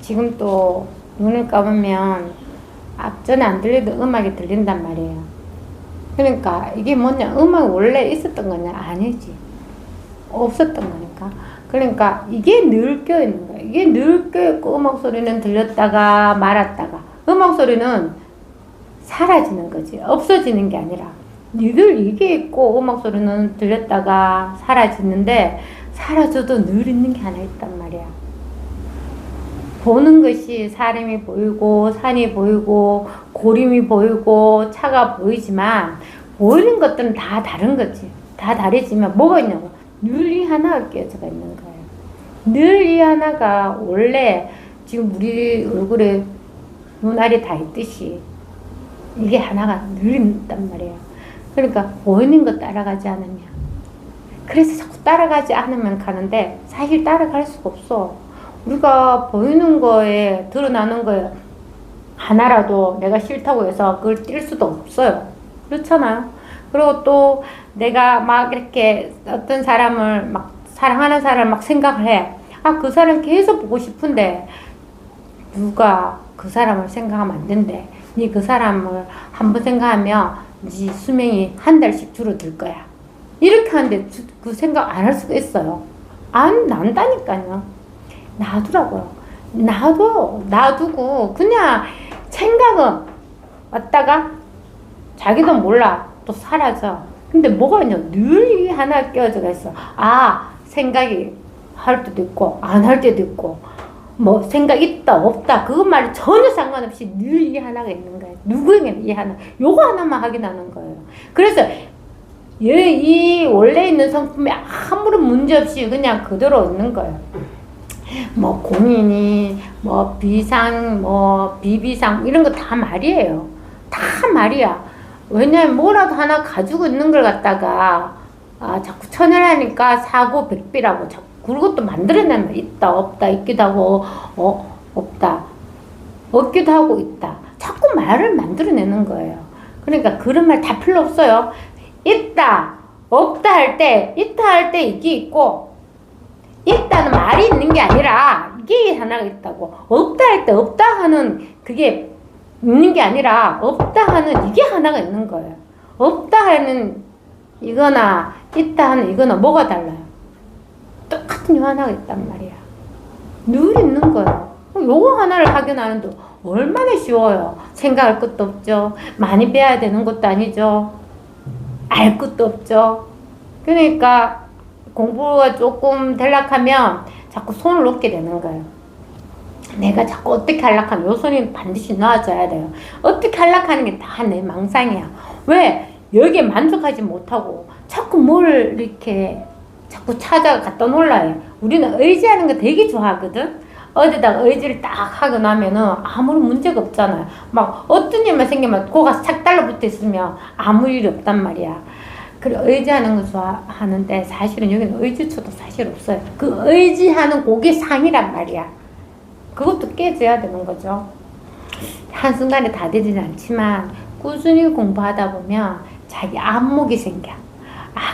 지금 또 눈을 감으면 앞전에 안 들리던 음악이 들린단 말이에요. 그러니까 이게 뭐냐, 음악이 원래 있었던 거냐? 아니지. 없었던 거니까. 그러니까 이게 늘 껴있는 거야. 이게 늘 껴있고 음악 소리는 들렸다가 말았다가 음악 소리는 사라지는 거지. 없어지는 게 아니라 늘 이게 있고 음악 소리는 들렸다가 사라지는데 사라져도 늘 있는 게 하나 있단 말이야. 보는 것이 사람이 보이고 산이 보이고 고림이 보이고 차가 보이지만 보이는 것들은 다 다른 거지. 다 다르지만 뭐가 있냐고. 늘 이 하나가 끼어져 있는 거예요. 늘 이 하나가 원래 지금 우리 얼굴에 눈알이 다 있듯이 이게 하나가 늘 있단 말이에요. 그러니까 보이는 거 따라가지 않으면, 그래서 자꾸 따라가지 않으면 가는데 사실 따라갈 수가 없어. 우리가 보이는 거에 드러나는 거에 하나라도 내가 싫다고 해서 그걸 뛸 수도 없어요. 그렇잖아요. 그리고 또 내가 막 이렇게 어떤 사람을 막 사랑하는 사람을 막 생각을 해. 아, 그 사람 계속 보고 싶은데 누가 그 사람을 생각하면 안 된대. 니 그 사람을 한번 생각하면 니 수명이 한 달씩 줄어들 거야. 이렇게 하는데 그 생각 안 할 수가 있어요. 안 난다니까요. 놔두라고요. 놔두고 그냥 생각은 왔다가 자기도 몰라 또 사라져. 근데 뭐가 있냐, 늘 이 하나 껴져가 있어. 아, 생각이 할 때도 있고 안 할 때도 있고 뭐 생각 있다 없다 그것만 전혀 상관없이 늘 이 하나가 있는 거예요. 누구에게는 이 하나, 요거 하나만 확인하는 거예요. 그래서 이 원래 있는 성품이 아무런 문제 없이 그냥 그대로 있는 거예요. 뭐 공인이 뭐 비상 뭐 비비상 이런 거 다 말이에요. 다 말이야. 왜냐면 뭐라도 하나 가지고 있는 걸 갖다가 자꾸 천연하니까 사고 백비라고 자꾸 그것도 만들어내면 있다 없다 있기도 하고 없다 없기도 하고 있다 자꾸 말을 만들어내는 거예요. 그러니까 그런 말 다 필요 없어요. 있다 없다 할 때 있다 할 때 이게 있고 있다는 말이 있는 게 아니라 이게 하나가 있다고, 없다 할 때 없다 하는 그게 있는 게 아니라 없다 하는 이게 하나가 있는 거예요. 없다 하는 이거나 있다 하는 이거나 뭐가 달라요? 똑같은 요 하나가 있단 말이야. 늘 있는 거예요. 요거 하나를 확인하는데 얼마나 쉬워요. 생각할 것도 없죠. 많이 배워야 되는 것도 아니죠. 알 것도 없죠. 그러니까 공부가 조금 들락하면 자꾸 손을 놓게 되는 거예요. 내가 자꾸 어떻게 하려고 하면 요 손이 반드시 놔줘야 돼요. 어떻게 하려고 하는 게 다 내 망상이야. 왜? 여기에 만족하지 못하고 자꾸 뭘 이렇게 자꾸 찾아 갖다 놀라요. 우리는 의지하는 거 되게 좋아하거든. 어디다가 의지를 딱 하고 나면은 아무런 문제가 없잖아요. 막 어떤 일만 생기면 거가 착 달라붙어 있으면 아무 일이 없단 말이야. 그래, 의지하는 거 좋아하는데 사실은 여기는 의지처도 사실 없어요. 그 의지하는 그게 상이란 말이야. 그것도 깨져야 되는 거죠. 한순간에 다 되지는 않지만 꾸준히 공부하다 보면 자기 안목이 생겨.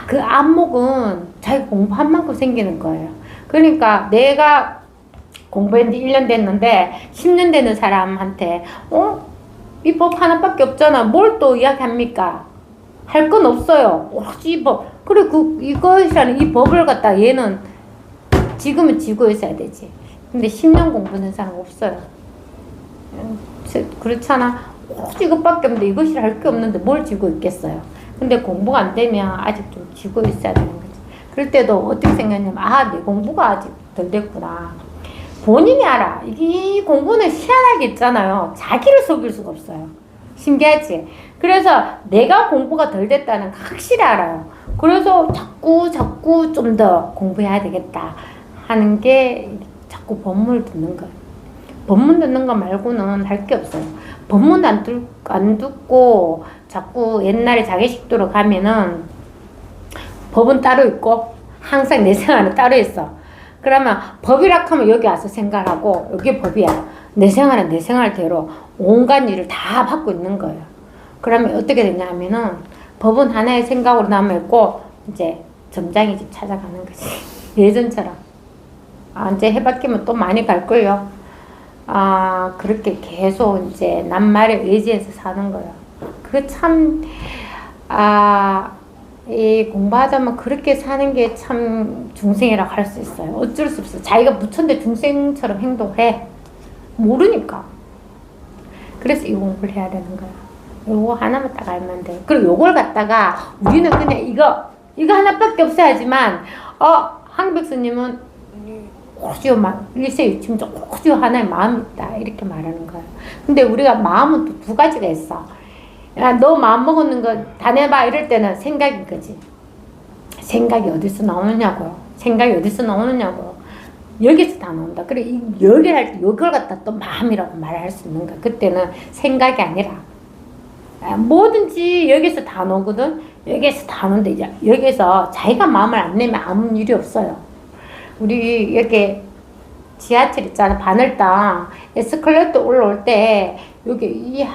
그 안목은 자기 공부한 만큼 생기는 거예요. 그러니까 내가 공부한 지 1년 됐는데 10년 되는 사람한테 이 법 하나밖에 없잖아. 뭘 또 이야기합니까? 할 건 없어요. 오로지 이 법. 그래, 이것이라는 이 법을 갖다 얘는 지금은 쥐고 있어야 되지. 근데 10년 공부하는 사람 없어요. 그렇잖아. 오로지 이것밖에 없는데 이것이 할 게 없는데 뭘 쥐고 있겠어요. 근데 공부가 안 되면 아직 좀 쥐고 있어야 되는 거지. 그럴 때도 어떻게 생각하냐면 내 공부가 아직 덜 됐구나. 본인이 알아. 이 공부는 희한하게 있잖아요. 자기를 속일 수가 없어요. 신기하지? 그래서 내가 공부가 덜 됐다는 거 확실히 알아요. 그래서 자꾸 좀 더 공부해야 되겠다 하는 게 자꾸 법문을 듣는 거예요. 법문 듣는 거 말고는 할 게 없어요. 법문 안 듣고 자꾸 옛날에 자기식도로 가면은 법은 따로 있고 항상 내 생활은 따로 있어. 그러면 법이라 하면 여기 와서 생각하고 여기 법이야. 내 생활은 내 생활대로 온갖 일을 다 받고 있는 거예요. 그러면 어떻게 되냐 하면은 법은 하나의 생각으로 남아있고 이제 점장이 집 찾아가는 거지. 예전처럼. 이제 해바뀌면 또 많이 갈걸요. 그렇게 계속 이제 낱말에 의지해서 사는 거예요. 그 참, 이 공부하다면 그렇게 사는 게 참 중생이라고 할 수 있어요. 어쩔 수 없어. 자기가 부처인데 중생처럼 행동해. 모르니까. 그래서 이 공부를 해야 되는 거야. 요거 하나만 딱 알면 돼. 그리고 요걸 갖다가 우리는 그냥 이거 하나밖에 없어야지만, 황백스님은 오지요, 일세유침적 오지요 하나의 마음이 있다. 이렇게 말하는 거예요. 근데 우리가 마음은 또 두 가지가 있어. 야, 너 마음 먹었는 거 다 내봐. 이럴 때는 생각인 거지. 생각이 어디서 나오느냐고요. 생각이 어디서 나오느냐고. 여기서 다 나온다. 그래, 여기를 할 때, 이걸 갖다 또 마음이라고 말할 수 있는 거야. 그때는 생각이 아니라. 뭐든지 여기서 다 나오거든. 여기서 다 나오는데, 이제 여기서 자기가 마음을 안 내면 아무 일이 없어요. 우리, 이렇게 지하철 있잖아. 바늘땅. 에스컬레이터 올라올 때, 여기 이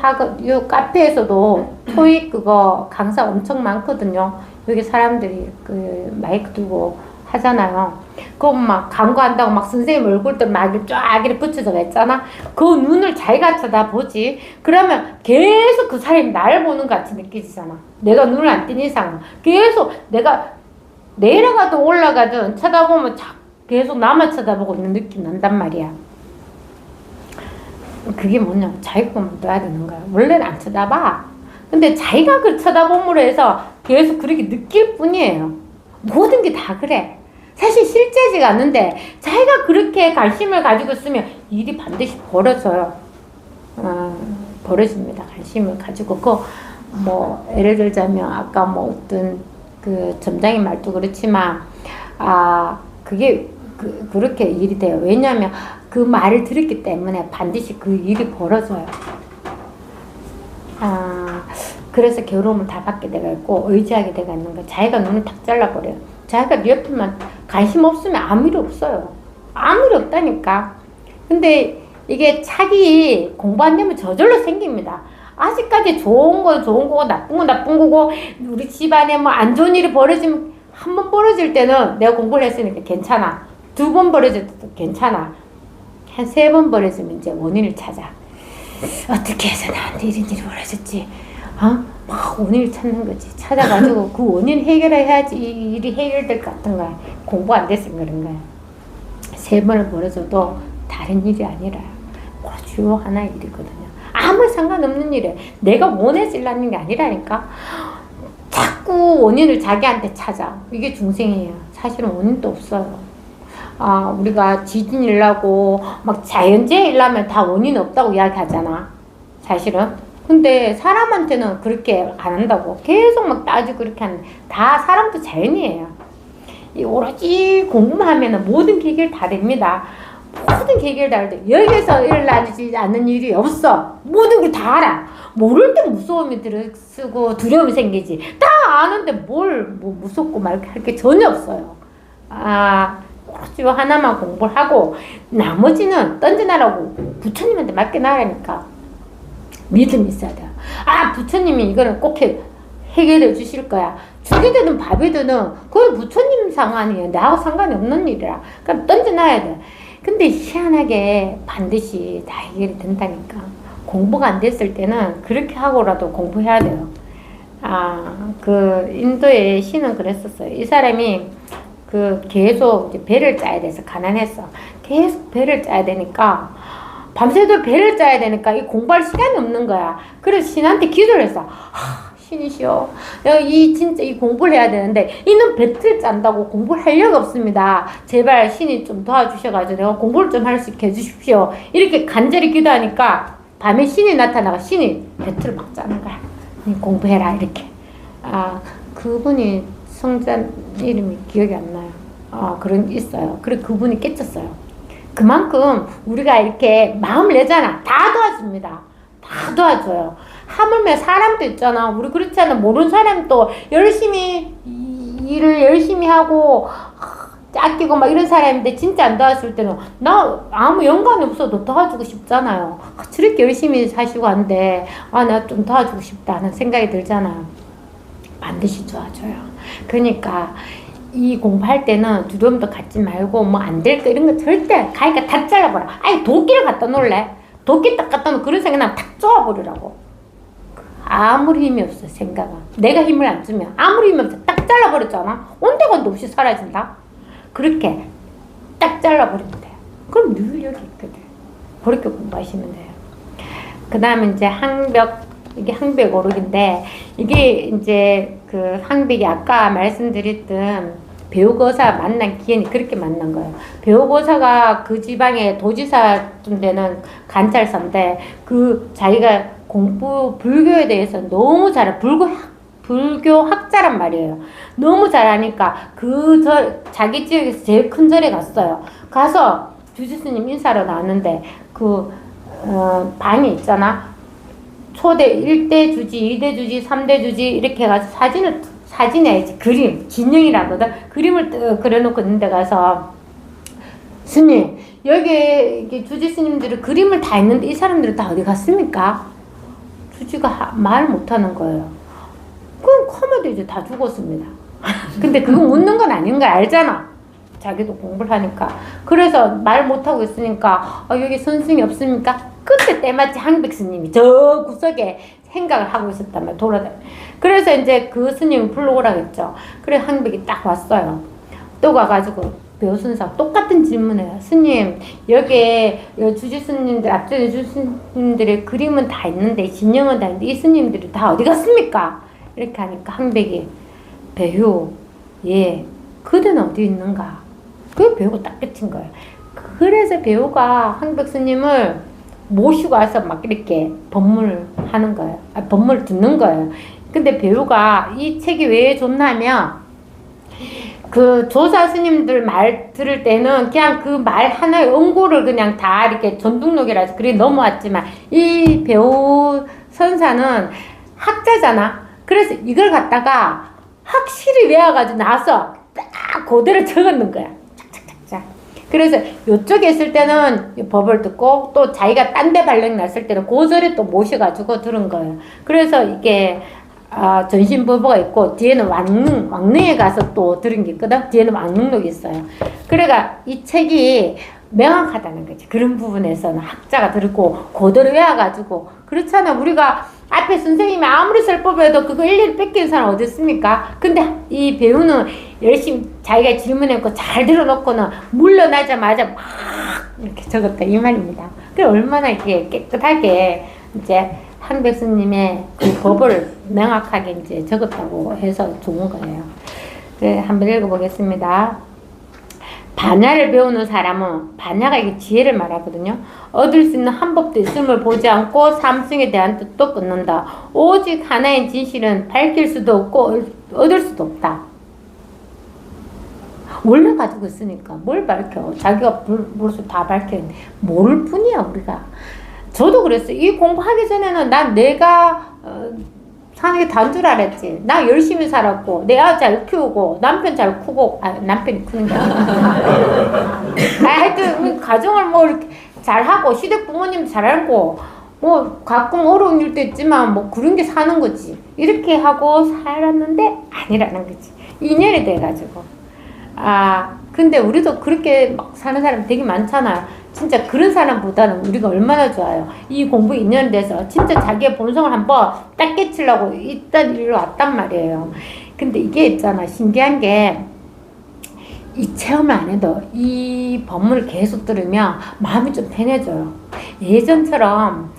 카페에서도 토익 그거 강사 엄청 많거든요. 여기 사람들이 그 마이크 두고 하잖아요. 그거 막 강구한다고 막 선생님 얼굴도 막 쫙 이렇게 붙여져 있잖아. 그 눈을 자기가 쳐다보지. 그러면 계속 그 사람이 나를 보는 것 같이 느껴지잖아. 내가 눈을 안 뜬 이상은. 계속 내가 내려가든 올라가든 쳐다보면 계속 나만 쳐다보고 있는 느낌 난단 말이야. 그게 뭐냐면 자기가 놔야 되는 거야. 원래는 안 쳐다봐. 근데 자기가 그 쳐다봄으로 해서 계속 그렇게 느낄 뿐이에요. 모든 게 다 그래. 사실 실제지가 않는데 자기가 그렇게 관심을 가지고 있으면 일이 반드시 벌어져요. 벌어집니다. 관심을 가지고. 예를 들자면 아까 어떤 그 점장님 말도 그렇지만 그게 그렇게 일이 돼요. 왜냐하면 그 말을 들었기 때문에 반드시 그 일이 벌어져요. 그래서 괴로움을 다 받게 되가 있고 의지하게 되가 있는 거예요. 자기가 눈을 탁 잘라버려요. 자기가 네 옆에만 관심 없으면 아무 일 없어요. 아무 일 없다니까. 근데 이게 자기 공부 안 되면 저절로 생깁니다. 아직까지 좋은 거 좋은 거고 나쁜 거 나쁜 거고 우리 집안에 안 좋은 일이 벌어지면 한 번 벌어질 때는 내가 공부를 했으니까 괜찮아. 두 번 벌어질 때도 괜찮아. 한 세 번 벌어지면 이제 원인을 찾아. 어떻게 해서 나한테 이런 일이 벌어졌지? 막 원인을 찾는 거지. 찾아가지고 그 원인 해결해야지 이 일이 해결될 것 같은 거야. 공부 안 돼서 그런 거야. 세 번을 벌어져도 다른 일이 아니라 주요 하나의 일이거든요. 아무 상관없는 일에 내가 원해지려는 게 아니라니까. 자꾸 원인을 자기한테 찾아. 이게 중생이에요. 사실은 원인도 없어요. 우리가 지진 일라고 막 자연재해 일라면 다 원인 없다고 이야기하잖아. 사실은. 근데 사람한테는 그렇게 안 한다고. 계속 막 따지고 그렇게 하는데 다 사람도 자연이에요. 이 오로지 공부만 하면은 모든 게 해결 다 됩니다. 모든 게 해결 다 돼. 여기서 일어나지 않는 일이 없어. 모든 걸 다 알아. 모를 때 무서움이 들어쓰고 두려움이 생기지. 다 아는데 무섭고 말 할 게 전혀 없어요. 오로지 하나만 공부를 하고 나머지는 던져놔라고 부처님한테 맡겨놔라니까. 믿음이 있어야 돼요. 부처님이 이거는 꼭 해결해 주실 거야. 죽이 되든 밥이 되든 그건 부처님 상관이에요. 나하고 상관이 없는 일이라. 그럼 던져놔야 돼. 근데 희한하게 반드시 다 해결이 된다니까. 공부가 안 됐을 때는 그렇게 하고라도 공부해야 돼요. 그 인도의 신은 그랬었어요. 이 사람이 계속 이제 배를 짜야 돼서 가난했어. 계속 배를 짜야 되니까 밤새도록 배를 짜야 되니까 이 공부할 시간이 없는 거야. 그래서 신한테 기도를 했어. 신이시여, 내가 진짜 이 공부를 해야 되는데 이놈 배틀 짠다고 공부를 할 려가 없습니다. 제발 신이 좀 도와주셔가지고 내가 공부를 좀 할 수 있게 해주십시오. 이렇게 간절히 기도하니까 밤에 신이 나타나가 신이 배틀을 막 짜는 거야. 공부해라 이렇게. 그분이 성자 이름이 기억이 안 나요. 그런 게 있어요. 그래 그분이 깨쳤어요. 그만큼 우리가 이렇게 마음을 내잖아. 다 도와줍니다. 다 도와줘요. 하물며 사람도 있잖아. 우리 그렇지 않아. 모르는 사람도 열심히 일을 열심히 하고 아끼고 막 이런 사람인데 진짜 안 도와줄 때는 나 아무 연관이 없어도 도와주고 싶잖아요. 저렇게 열심히 사시고 한데 나 좀 도와주고 싶다는 생각이 들잖아요. 반드시 도와줘요. 그러니까 이 공부할 때는 두려움도 갖지 말고 뭐 안 될 거 이런 거 절대 가니까 다 잘라버려. 아니 도끼를 갖다 놓을래? 도끼 딱 갖다 놓고 그런 생각나면 탁 쪼아버리라고. 아무리 힘이 없어 생각은. 내가 힘을 안 주면 아무리 힘이 없어 딱 잘라버렸잖아. 온데간데 없이 사라진다. 그렇게 딱 잘라버리면 돼요. 그럼 늘 여기 있거든. 그렇게 공부하시면 돼요. 그 다음에 이제 항벽, 이게 항벽 오르기인데, 이게 이제 그 항벽이 아까 말씀드렸던 배우거사 만난 기현이 그렇게 만난 거예요. 배우거사가 그 지방의 도지사쯤 되는 관찰사인데, 그 자기가 공부, 불교에 대해서 너무 잘해. 불교 학자란 말이에요. 너무 잘하니까 자기 지역에서 제일 큰 절에 갔어요. 가서 주지스님 인사로 나왔는데 방이 있잖아. 초대 1대 주지, 2대 주지, 3대 주지 이렇게 해가지고 사진에 그림, 진영이라거든. 그림을 뜩 그려놓고 있는데 가서 스님 여기 주지 스님들이 그림을 다 했는데 이 사람들은 다 어디 갔습니까? 주지가 말 못하는 거예요. 그럼 커머도 이제 다 죽었습니다. 근데 그거 묻는 건 아닌 걸 알잖아. 자기도 공부를 하니까. 그래서 말 못하고 있으니까 여기 선생이 없습니까? 그때 때마치 항백 스님이 저 구석에 생각을 하고 있었단 말이야. 돌아다니. 그래서 이제 그 스님을 불러오라고 했죠. 그래 항백이 딱 왔어요. 또 가가지고 배우순사 똑같은 질문해요. 스님 여기에 주지 스님들 앞전에 주지 스님들의 그림은 다 있는데 진영은 다 있는데 이 스님들이 다 어디 갔습니까? 이렇게 하니까 항백이 배우 예 그대는 어디 있는가? 그 배우가 딱 끝인 거예요. 그래서 배우가 항백 스님을 모시고 와서 막 이렇게 법문하는 거예요. 법문을 듣는 거예요. 근데 배우가 이 책이 왜 좋냐면 그 조사 스님들 말 들을 때는 그냥 그 말 하나의 원고를 그냥 다 이렇게 전등록이라서 그래 넘어왔지만 이 배우 선사는 학자잖아. 그래서 이걸 갖다가 확실히 외워가지고 나서 딱 그대로 적었는 거야. 착착착착. 그래서 요쪽에 있을 때는 법을 듣고 또 자기가 딴 데 발령 났을 때는 고절에 또 모셔가지고 들은 거예요. 그래서 이게 전신부보가 있고 뒤에는 왕릉에 가서 또 들은 게 있거든. 뒤에는 왕릉록이 있어요. 그러니까 이 책이 명확하다는 거지. 그런 부분에서는 학자가 들고 그대로 외워가지고 그렇잖아. 우리가 앞에 선생님이 아무리 설법해도 그거 일일이 뺏기는 사람 어디 있습니까? 근데 이 배우는 열심히 자기가 질문했고 잘 들어놓고는 물러나자마자 막 이렇게 적었다 이 말입니다. 그래 얼마나 이렇게 깨끗하게 이제 항백 스님의 그 법을 명확하게 이제 적었다고 해서 좋은 거예요. 네, 한번 읽어보겠습니다. 반야를 배우는 사람은 반야가 이게 지혜를 말하거든요. 얻을 수 있는 한 법도 있음을 보지 않고 삼승에 대한 뜻도 끊는다. 오직 하나의 진실은 밝힐 수도 없고 얻을 수도 없다. 원래 가지고 있으니까 뭘 밝혀? 자기가 벌써 다 밝혔는데 모를 뿐이야 우리가. 저도 그랬어요. 이 공부하기 전에는 난 내가 사는 게 다인 줄 알았지. 나 열심히 살았고 내 아들 잘 키우고 남편 잘 크고 남편이 크는 게 아니야. 하여튼 가정을 뭐 이렇게 잘하고 시댁 부모님 잘 알고 뭐 가끔 어려운 일도 있지만 뭐 그런 게 사는 거지. 이렇게 하고 살았는데 아니라는 거지. 인연이 돼가지고. 근데 우리도 그렇게 막 사는 사람 되게 많잖아요. 진짜 그런 사람보다는 우리가 얼마나 좋아요. 이 공부 인연돼서 진짜 자기의 본성을 한번 딱 깨치려고 이딴 일로 왔단 말이에요. 근데 이게 있잖아. 신기한 게 이 체험을 안 해도 이 법문을 계속 들으면 마음이 좀 편해져요. 예전처럼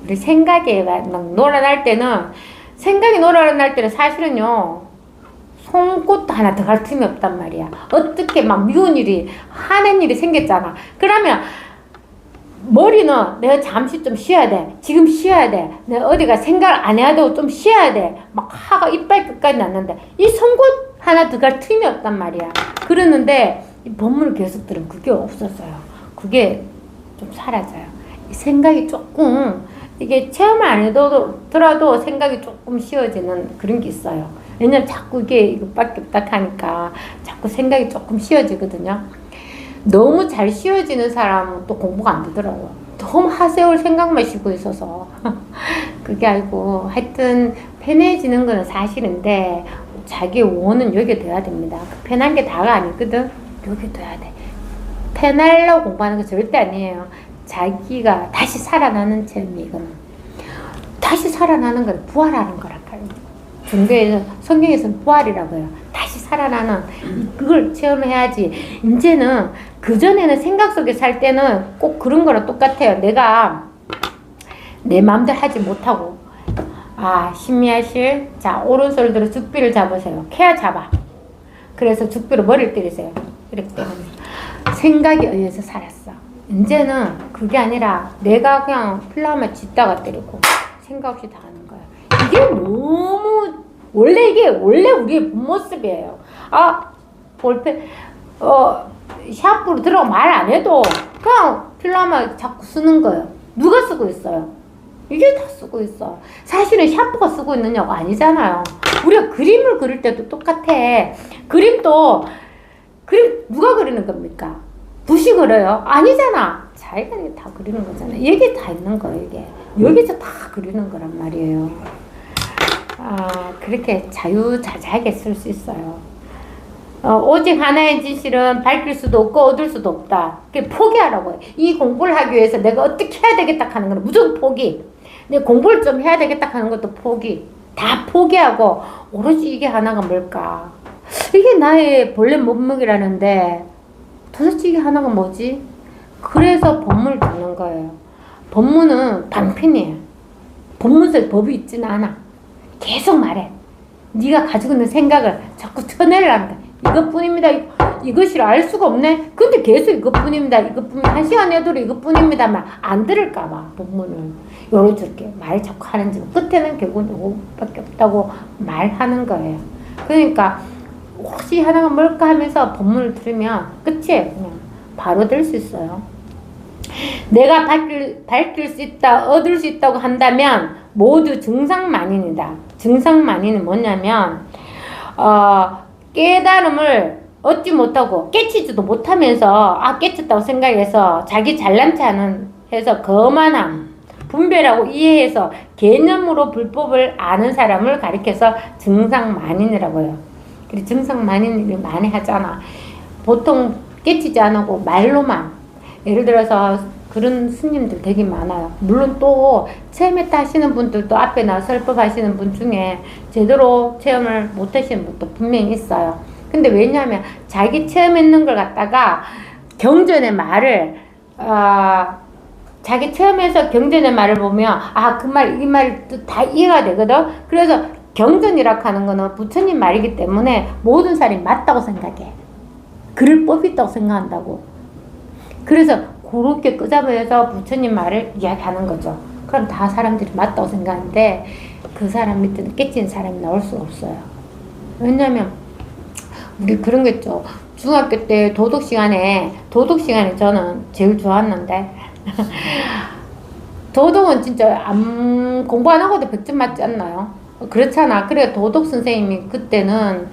우리 생각이 막 놀아날 때는 생각이 놀아날 때는 사실은요. 손꽃도 하나 더 갈 틈이 없단 말이야. 어떻게 막 미운 일이, 화낸 일이 생겼잖아. 그러면 머리는 내가 잠시 좀 쉬어야 돼. 지금 쉬어야 돼. 내가 어디가 생각 안 해야 되고 좀 쉬어야 돼. 막 화가 이빨 끝까지 났는데 이 손꽃 하나 더 갈 틈이 없단 말이야. 그러는데 이 법문을 계속 들으면 그게 없었어요. 그게 좀 사라져요. 이 생각이 조금 이게 체험을 안 해도 생각이 조금 쉬워지는 그런 게 있어요. 왜냐면 자꾸 이게 밖에 없다 하니까 자꾸 생각이 조금 쉬워지거든요. 너무 잘 쉬워지는 사람은 또 공부가 안 되더라고요. 너무 하세올 생각만 쉬고 있어서 그게 아니고 하여튼 편해지는 거는 사실인데 자기 원은 여기에 둬야 됩니다. 편한 게 다가 아니거든. 여기 둬야 돼. 편하려고 공부하는 거 절대 아니에요. 자기가 다시 살아나는 체험이 이거는. 다시 살아나는 걸 부활하는 거랄까요. 중대에서 성경에서는 부활이라고 해요. 다시 살아나는 그걸 체험해야지. 이제는 그전에는 생각 속에 살 때는 꼭 그런 거랑 똑같아요. 내가 내 마음대로 하지 못하고 심미하실 자 오른손을 들어 죽비를 잡으세요. 캐야 잡아. 그래서 죽비로 머리를 때리세요. 이렇게 때문에 생각에 의해서 살았어. 이제는 그게 아니라 내가 그냥 플라마 짓다가 때리고 생각 없이 다 하는 거야. 이게 너무 원래 우리의 본 모습이에요. 볼펜 샤프로 들어가 말 안 해도 그냥 필라마 자꾸 쓰는 거예요. 누가 쓰고 있어요? 이게 다 쓰고 있어. 사실은 샤프가 쓰고 있느냐고 아니잖아요. 우리가 그림을 그릴 때도 똑같아. 그림 누가 그리는 겁니까? 붓이 그려요? 아니잖아. 자기가 다 그리는 거잖아. 여기 다 있는 거예요. 이게 여기서 다 그리는 거란 말이에요. 그렇게 자유자재하게 쓸 수 있어요. 오직 하나의 진실은 밝힐 수도 없고 얻을 수도 없다. 그게 포기하라고 해요. 이 공부를 하기 위해서 내가 어떻게 해야 되겠다 하는 건 무조건 포기. 내 공부를 좀 해야 되겠다 하는 것도 포기. 다 포기하고 오로지 이게 하나가 뭘까? 이게 나의 본래 몸무게라는데 도대체 이게 하나가 뭐지? 그래서 법문을 듣는 거예요. 법문은 방편이에요. 법문서에 법이 있지는 않아. 계속 말해. 네가 가지고 있는 생각을 자꾸 쳐내려는 거야. 이것뿐입니다. 이것이 알 수가 없네. 근데 계속 이것뿐입니다. 이것뿐입니다. 1시간 해도 이것뿐입니다만 안 들을까봐 법문을 요렇게 말 자꾸 하는지 끝에는 결국은 이거밖에 없다고 말하는 거예요. 그러니까 혹시 하나가 뭘까 하면서 법문을 들으면 끝이에요. 그냥 바로 될 수 있어요. 내가 밝힐 수 있다, 얻을 수 있다고 한다면 모두 증상만인이다. 증상만인은 뭐냐면 깨달음을 얻지 못하고 깨치지도 못하면서 깨쳤다고 생각해서 자기 잘난 체하는 해서 거만함, 분별하고 이해해서 개념으로 불법을 아는 사람을 가리켜서 증상만인이라고 해요. 그리고 증상만인이 많이 하잖아. 보통 깨치지 않고 말로만. 예를 들어서 그런 스님들 되게 많아요. 물론 또 체험했다 하시는 분들도 앞에 나서 설법 하시는 분 중에 제대로 체험을 못 하시는 분도 분명히 있어요. 근데 왜냐하면 자기 체험했는 걸 갖다가 경전의 말을 자기 체험해서 경전의 말을 보면 그 말 이 말 다 이해가 되거든. 그래서 경전이라고 하는 거는 부처님 말이기 때문에 모든 사람이 맞다고 생각해. 그럴 법이 있다고 생각한다고. 그래서 그렇게 끄잡아서 부처님 말을 이야기하는 거죠. 그럼 다 사람들이 맞다고 생각하는데 그 사람 밑에는 깨진 사람이 나올 수가 없어요. 왜냐면 우리 그런 거 있죠. 중학교 때 도덕 시간에 저는 제일 좋았는데 도덕은 진짜 공부 안 하고도 100점 맞지 않나요? 그렇잖아. 그래 도덕 선생님이 그때는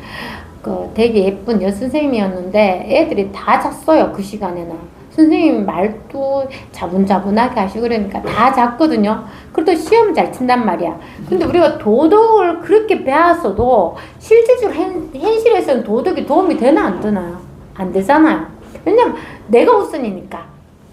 되게 예쁜 여선생님이었는데 애들이 다 잤어요. 그 시간에는. 선생님 말도 자분자분하게 하시고 그러니까 다 잤거든요. 그래도 시험 잘 친단 말이야. 근데 우리가 도덕을 그렇게 배웠어도 실질적으로 현실에서는 도덕이 도움이 되나 안 되나요? 안 되잖아요. 왜냐면 내가 우선이니까.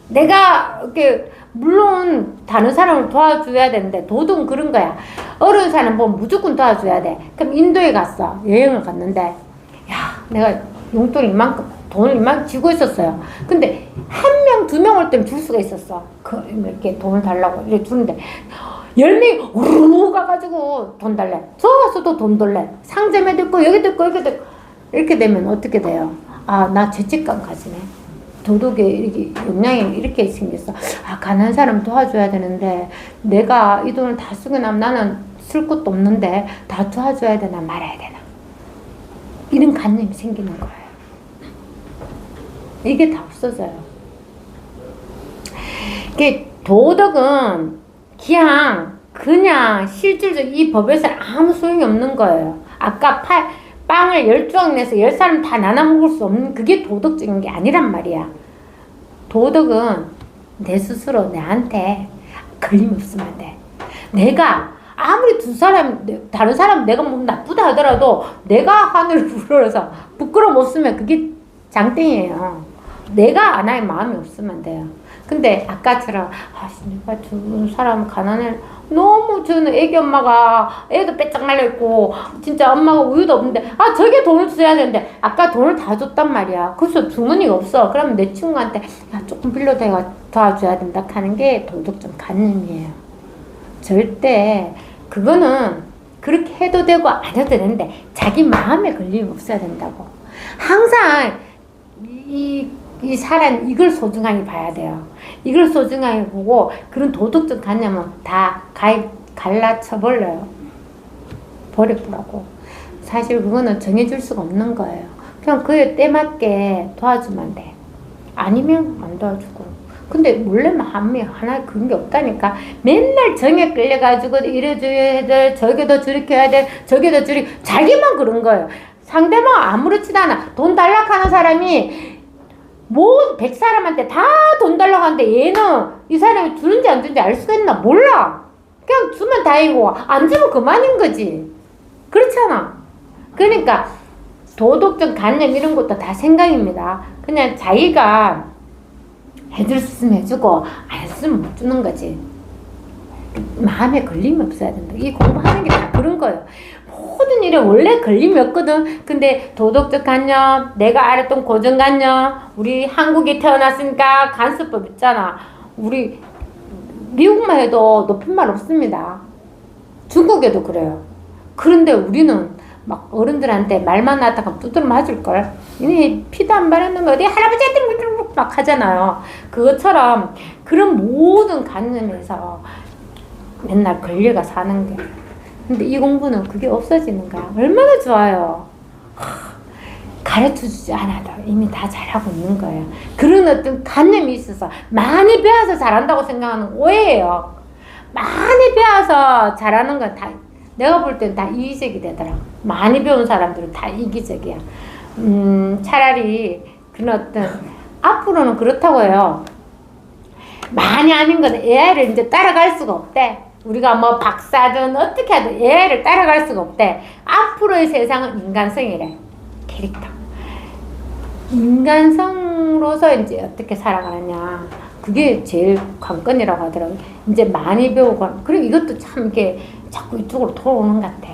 내가 이렇게 물론 다른 사람을 도와줘야 되는데 도덕은 그런 거야. 어려운 사람 보면 무조건 도와줘야 돼. 그럼 인도에 갔어. 여행을 갔는데 내가 용돈 이만큼 돈을 이만큼 쥐고 있었어요. 근데 한 명, 2명 올 때는 줄 수가 있었어. 이렇게 돈을 달라고 이렇게 주는데 10명이 우르르 가가지고 돈 달래. 들어가서도 돈 달래. 상점에도 있고 여기도 있고 여기도 있고. 이렇게 되면 어떻게 돼요? 나 죄책감 가지네. 도덕에 이렇게 영향이 이렇게 생겼어. 가난한 사람 도와줘야 되는데 내가 이 돈을 다 쓰고 나면 나는 쓸 것도 없는데 다 도와줘야 되나 말아야 되나. 이런 관념이 생기는 거예요. 이게 다 없어져요. 도덕은 그냥 실질적으로 이 법에서 아무 소용이 없는 거예요. 아까 빵을 10조각 내서 10사람 다 나눠 먹을 수 없는 그게 도덕적인 게 아니란 말이야. 도덕은 내 스스로 내한테 걸림 없으면 돼. 내가 아무리 다른 사람 내가 뭐 나쁘다 하더라도 내가 하늘을 우러러서 부끄러움 없으면 그게 장땡이에요. 내가 안 할 마음이 없으면 돼요. 근데 아까처럼 내가 두 사람 가난해 너무 저는 애기 엄마가 애도 빼짝 말려있고 진짜 엄마가 우유도 없는데 저게 돈을 써야 되는데 아까 돈을 다 줬단 말이야. 그래서 주머니가 없어. 그러면 내 친구한테 조금 빌려 내가 도와줘야 된다 하는 게 도덕적 관념이에요. 절대 그거는 그렇게 해도 되고 안 해도 되는데 자기 마음에 걸림이 없어야 된다고. 항상 이 사람 이걸 소중하게 봐야 돼요. 이걸 소중하게 보고 그런 도덕적 관념은 다 갈라쳐버려요. 버려보라고. 사실 그거는 정해줄 수가 없는 거예요. 그냥 그에 때맞게 도와주면 돼. 아니면 안 도와주고. 근데 몰래만 하나 그런 게 없다니까. 맨날 정에 끌려가지고 이래줘야 돼, 저게도 저렇게 해야 돼, 저게도 저렇게 자기만 그런 거예요. 상대방 아무렇지도 않아. 돈 달라고 하는 사람이 100사람한테 다 돈 달라고 하는데 얘는 이 사람이 주는지 안 주는지 알 수가 있나? 몰라. 그냥 주면 다행이고 안 주면 그만인 거지. 그렇잖아. 그러니까 도덕적 관념 이런 것도 다 생각입니다. 그냥 자기가 해줄 수 있으면 해주고 안 했으면 못 주는 거지. 마음에 걸림이 없어야 된다. 이 공부하는 게 다 그런 거예요. 모든 일에 원래 걸림이 없거든. 근데 도덕적 관념, 내가 알았던 고정관념, 우리 한국에 태어났으니까 간수법 있잖아. 우리 미국만 해도 높임말 없습니다. 중국에도 그래요. 그런데 우리는 막 어른들한테 말만 나다가 두드려 맞을걸. 이네 피도 안 바랐는 거 어디 할아버지한테 막 하잖아요. 그것처럼 그런 모든 관념에서 맨날 걸려가 사는 게. 근데 이 공부는 그게 없어지는 거야. 얼마나 좋아요. 가르쳐주지 않아도 이미 다 잘하고 있는 거예요. 그런 어떤 관념이 있어서 많이 배워서 잘한다고 생각하는 오해예요. 많이 배워서 잘하는 건 다 내가 볼 땐 다 이기적이 되더라. 많이 배운 사람들은 다 이기적이야. 차라리 그런 어떤 앞으로는 그렇다고 해요. 많이 아는 건 AI를 이제 따라갈 수가 없대. 우리가 뭐 박사든 어떻게 하든 AI를 따라갈 수가 없대. 앞으로의 세상은 인간성이래. 캐릭터. 인간성으로서 이제 어떻게 살아가느냐. 그게 제일 관건이라고 하더라고요. 이제 많이 배우고. 그리고 이것도 참 이게 자꾸 이쪽으로 돌아오는 것 같아.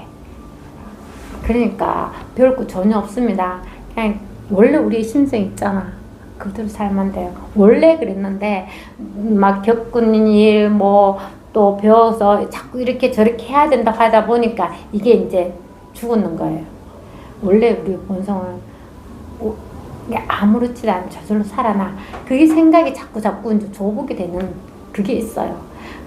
그러니까 배울 거 전혀 없습니다. 그냥 원래 우리의 심성 있잖아. 그대로 살면 돼요. 원래 그랬는데 막 겪은 일 또 배워서 자꾸 이렇게 저렇게 해야 된다 하다 보니까 이게 이제 죽었는 거예요. 원래 우리 본성은 아무렇지도 않은 저절로 살아나. 그게 생각이 자꾸 이제 조복이 되는 그게 있어요.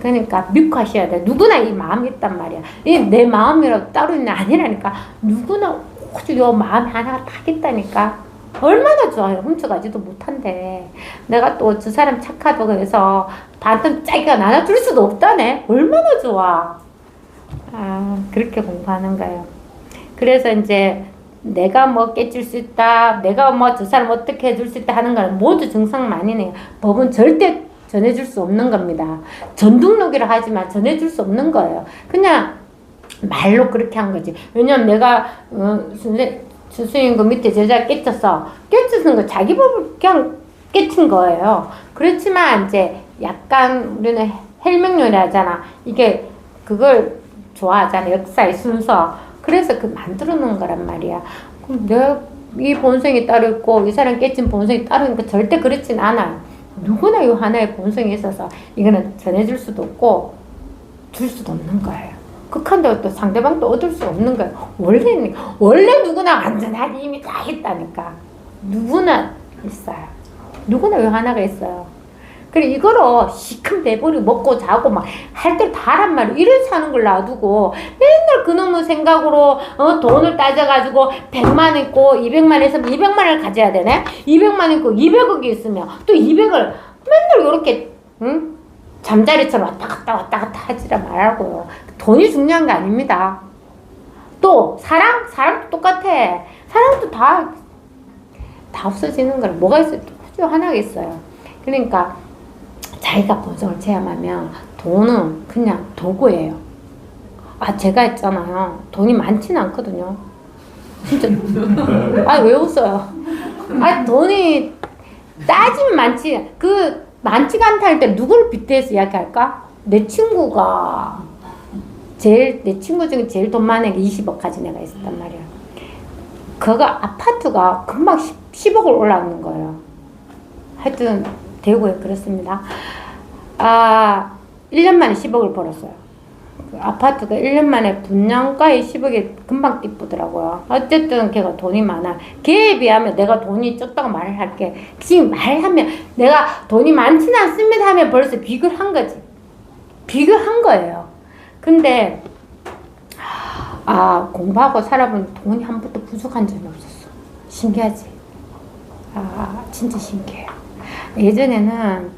그러니까 믿고 하셔야 돼. 누구나 이 마음이 있단 말이야. 이 내 마음이라도 따로 있는 아니라니까. 누구나 오직 요 마음이 하나가 딱 있다니까. 얼마나 좋아요. 훔쳐가지도 못한대. 내가 또 저 사람 착하다고 해서 반틈 짜기가 나눠줄 수도 없다네. 얼마나 좋아. 그렇게 공부하는 거예요. 그래서 이제 내가 뭐 깨질 수 있다, 내가 뭐 저 사람 어떻게 해줄 수 있다 하는 거는 모두 정상만이네요. 법은 절대 전해줄 수 없는 겁니다. 전등록이라 하지만 전해줄 수 없는 거예요. 그냥 말로 그렇게 한 거지. 왜냐면 내가 스승님 그 밑에 제자 깨쳤어. 깨쳤은 거 자기 법을 그냥 깨친 거예요. 그렇지만 이제 약간 우리는 헬명요리 하잖아. 이게 그걸 좋아하잖아. 역사의 순서. 그래서 그 만들어 놓은 거란 말이야. 그럼 내가 이 본성이 따로 있고 이 사람 깨친 본성이 따로 있는 거 절대 그렇진 않아요. 누구나 이 하나의 본성이 있어서 이거는 전해줄 수도 없고 줄 수도 없는 거예요. 극한다고 또 상대방도 얻을 수 없는 거예요. 원래 누구나 완전한 힘이 다 있다니까. 누구나 있어요. 누구나 이 하나가 있어요. 그리고 이거로 시큰 배부리 먹고 자고 막 할 때 다 하란 말이야. 이래서 사는 걸 놔두고 맨날 그놈의 생각으로 돈을 따져가지고 100만 있고 200만 있으면 200만을 가져야 되네. 200만 있고 200억이 있으면 또 200을 맨날 요렇게 잠자리처럼 왔다 갔다 하지라 말라고요. 돈이 중요한 거 아닙니다. 또 사랑도 똑같아. 사랑도 다 없어지는 거라. 뭐가 있어요? 또 하나가 있어요. 그러니까 자기가 본성을 체험하면 돈은 그냥 도구예요. 제가 했잖아요. 돈이 많지는 않거든요. 진짜. 왜 웃어요? 돈이 따지면 많지. 많지가 않다 할 때 누구를 빗대서 이야기할까? 내 친구가 내 친구 중에 제일 돈 많은 게 20억 가진 애가 있었단 말이야. 그가 아파트가 금방 10억을 올라오는 거예요. 하여튼 대구에 그렇습니다. 1년 만에 10억을 벌었어요. 아파트가 1년 만에 분양가에 10억이 금방 띠쁘더라고요. 어쨌든 걔가 돈이 많아. 걔에 비하면 내가 돈이 적다고 말을 할게. 지금 말하면 내가 돈이 많지는 않습니다 하면 벌써 비교를 한 거지. 비교를 한 거예요. 근데 공부하고 살아보니 돈이 한 번도 부족한 적이 없었어. 신기하지? 진짜 신기해요. 예전에는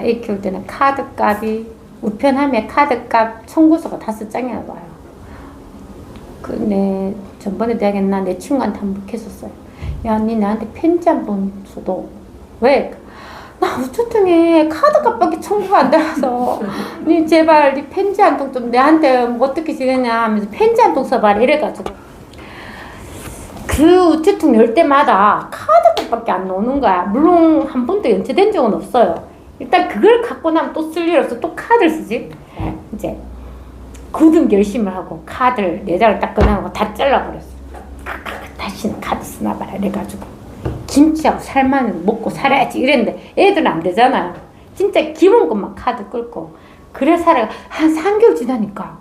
애 키울 때는 카드값이 우편함에 카드값 청구서가 5장이나 와요. 전번에 대학했나 내 친구한테 한번 했었어요. 야, 니 나한테 편지 한 번 줘도. 왜? 나 우체통에 카드값밖에 청구가 안 들어서 니 제발 니 편지 한 통 좀 내한테 어떻게 지내냐 하면서 편지 한 통 써봐라 이래가지고 그 우체통 열 때마다 카드값밖에 안 나오는 거야. 물론 한 번도 연체된 적은 없어요. 일단 그걸 갖고 나면 또 쓸 일 없어. 또 카드를 쓰지. 이제 굳은 결심을 하고 카드를 4장을 딱 꺼내고 다 잘라버렸어. 다시는 카드 쓰나 봐라 이래가지고 김치하고 살만 먹고 살아야지 이랬는데 애들은 안 되잖아요. 진짜 기본 것만 카드 끌고 그래 살아가. 한 3개월 지나니까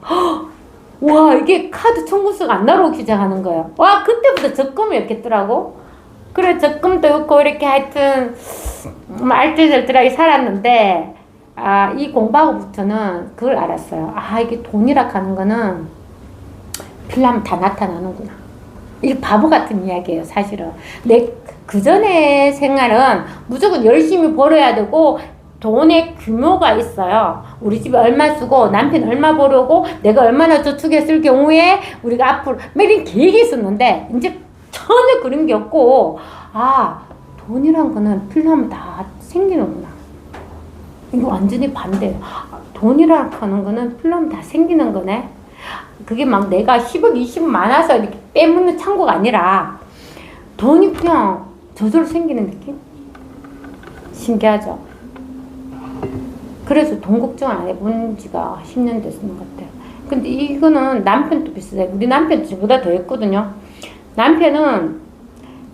와, 이게 카드 청구서가 안 나오기 시작하는 거예요. 와, 그때부터 적금이었겠더라고. 그래, 적금도 없고 이렇게 하여튼 알뜰살뜰하게 살았는데 이 공부하고부터는 그걸 알았어요. 이게 돈이라 하는 거는 필요하면 다 나타나는구나. 이게 바보 같은 이야기예요, 사실은. 그 전에 생활은 무조건 열심히 벌어야 되고 돈의 규모가 있어요. 우리 집에 얼마 쓰고 남편 얼마 벌어오고 내가 얼마나 저축했을 경우에 우리가 앞으로 이런 계획이 있었는데 이제 전혀 그런 게 없고 돈이란 거는 필요하면 다 생기는구나. 이거 완전히 반대예요. 돈이라고 하는 거는 필요하면 다 생기는 거네. 그게 막 내가 10억, 20억 많아서 이렇게 빼먹는 창고가 아니라 돈이 그냥 저절로 생기는 느낌? 신기하죠? 그래서 돈 걱정을 안 해본 지가 10년 됐는 것 같아요. 근데 이거는 남편도 비슷해요. 우리 남편도 저보다 더 했거든요. 남편은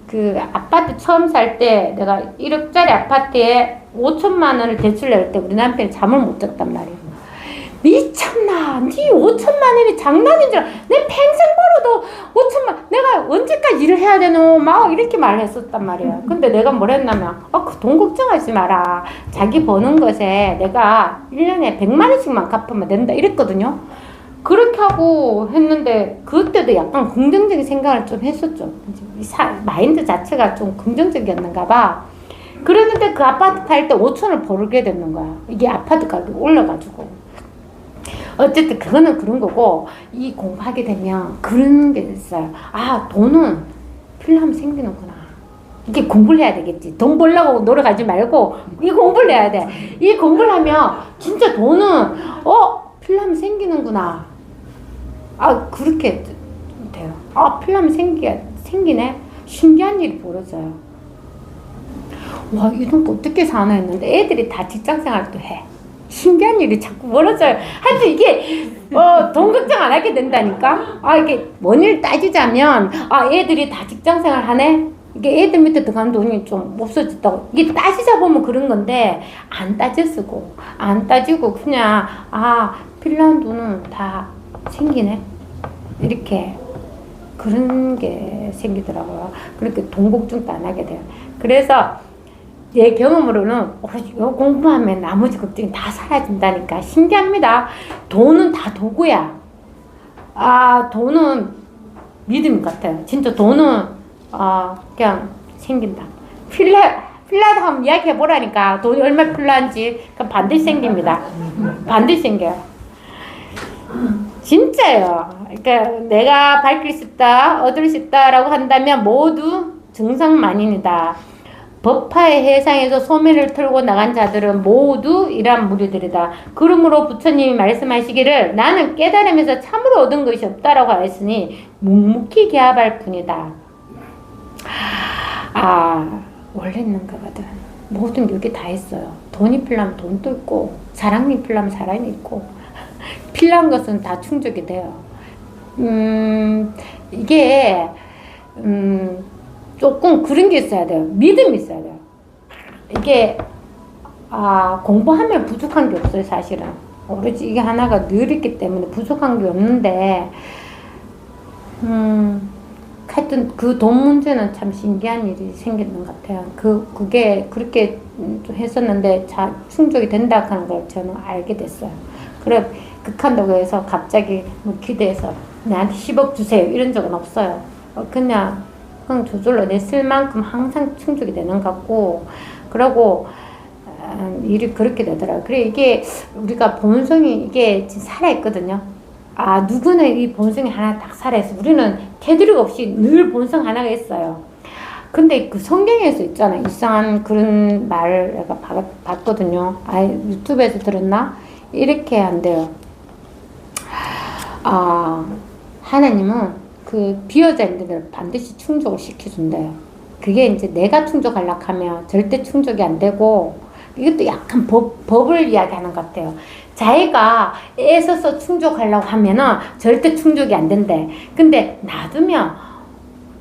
그 아파트 처음 살 때 내가 1억짜리 아파트에 5천만 원을 대출 낼 때 우리 남편이 잠을 못 잤단 말이에요. 미쳤나? 니 5천만 원이 장난인 줄 알아. 내 평생 벌어도 5천만 내가 언제까지 일을 해야 되노? 막 이렇게 말을 했었단 말이에요. 근데 내가 뭘 했냐면 그 돈 걱정하지 마라. 자기 버는 것에 내가 1년에 100만 원씩만 갚으면 된다 이랬거든요. 그렇게 하고 했는데 그때도 약간 긍정적인 생각을 좀 했었죠. 마인드 자체가 좀 긍정적이었는가 봐. 그랬는데 그 아파트 팔 때 5천을 벌게 되는 거야. 이게 아파트 가격이 올라가지고. 어쨌든 그거는 그런 거고 이 공부하게 되면 그런 게 있어요. 돈은 필요하면 생기는구나. 이게 공부를 해야 되겠지. 돈 벌려고 노력하지 말고 이 공부를 해야 돼. 이 공부를 하면 진짜 돈은 필요하면 생기는구나. 그렇게 돼요. 필요하면 생기네. 신기한 일이 벌어져요. 와, 이 돈 어떻게 사나 했는데 애들이 다 직장생활도 해. 신기한 일이 자꾸 벌어져요. 하여튼 이게 돈 걱정 안 하게 된다니까. 이게 뭔 따지자면 애들이 다 직장생활 하네. 이게 애들 밑에 들어간 돈이 좀 없어졌다고. 이게 따지자 보면 그런 건데 안 따지고 그냥 필요한 돈은 다 생기네. 이렇게 그런 게 생기더라고요. 그렇게 돈 걱정도 안 하게 돼요. 그래서 내 경험으로는 이거 공부하면 나머지 걱정이 다 사라진다니까. 신기합니다. 돈은 다 도구야. 돈은 믿음 같아요. 진짜 돈은 그냥 생긴다. 필요하다 하면 이야기해보라니까. 돈이 얼마 필요한지. 그럼 반드시 생깁니다. 반드시 생겨요. 진짜요. 그러니까 내가 밝힐 수 있다, 얻을 수 있다라고 한다면 모두 정상만인이다. 법화의 해상에서 소매를 틀고 나간 자들은 모두 이러한 무리들이다. 그러므로 부처님이 말씀하시기를 나는 깨달으면서 참으로 얻은 것이 없다라고 하였으니 묵묵히 개합할 뿐이다. 원래 있는 거거든. 모든 게 여기 다 있어요. 돈이 필요하면 돈도 있고 사랑이 필요하면 사랑이 있고 필요한 것은 다 충족이 돼요. 이게 조금 그런 게 있어야 돼요. 믿음이 있어야 돼요. 이게 공부하면 부족한 게 없어요. 사실은 오로지 이게 하나가 늘 있기 때문에 부족한 게 없는데 하여튼 그 돈 문제는 참 신기한 일이 생기는 것 같아요. 그게 그렇게 했었는데 충족이 된다 하는 걸 저는 알게 됐어요. 그래 극한다고 해서 갑자기 뭐 기대해서 나한테 10억 주세요 이런 적은 없어요. 그냥 저절로 내 쓸 만큼 항상 충족이 되는 것 같고, 그러고 일이 그렇게 되더라고요. 그래 이게 우리가 본성이 이게 살아있거든요. 누구는 이 본성이 하나 딱 살아있어. 우리는 테두리가 없이 늘 본성 하나가 있어요. 근데 그 성경에서 있잖아. 이상한 그런 말을 내가 봤거든요. 유튜브에서 들었나? 이렇게 한대요. 하나님은 그 비어져 있는 데를 반드시 충족을 시켜준대요. 그게 이제 내가 충족하려고 하면 절대 충족이 안 되고, 이것도 약간 법을 이야기하는 것 같아요. 자기가 애써서 충족하려고 하면은 절대 충족이 안 된대. 근데 놔두면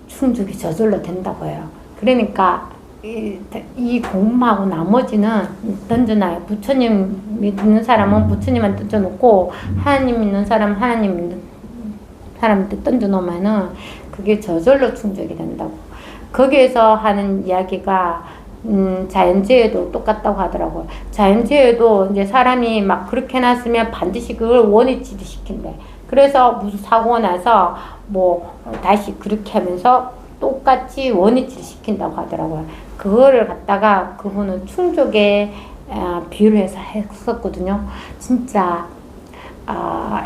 충족이 저절로 된다고 해요. 그러니까 이 공부하고 나머지는 던져놔요. 부처님 믿는 사람은 부처님한테 던져놓고, 하나님 믿는 사람은 하나님 믿는 사람한테 던져놓으면은 그게 저절로 충족이 된다고. 거기에서 하는 이야기가 자연재해도 똑같다고 하더라고요. 자연재해도 이제 사람이 막 그렇게 해놨으면 반드시 그걸 원위치를 시킨대. 그래서 무슨 사고가 나서 뭐 다시 그렇게 하면서 똑같이 원위치를 시킨다고 하더라고요. 그거를 갖다가 그분은 충족에 비유를 해서 했었거든요. 진짜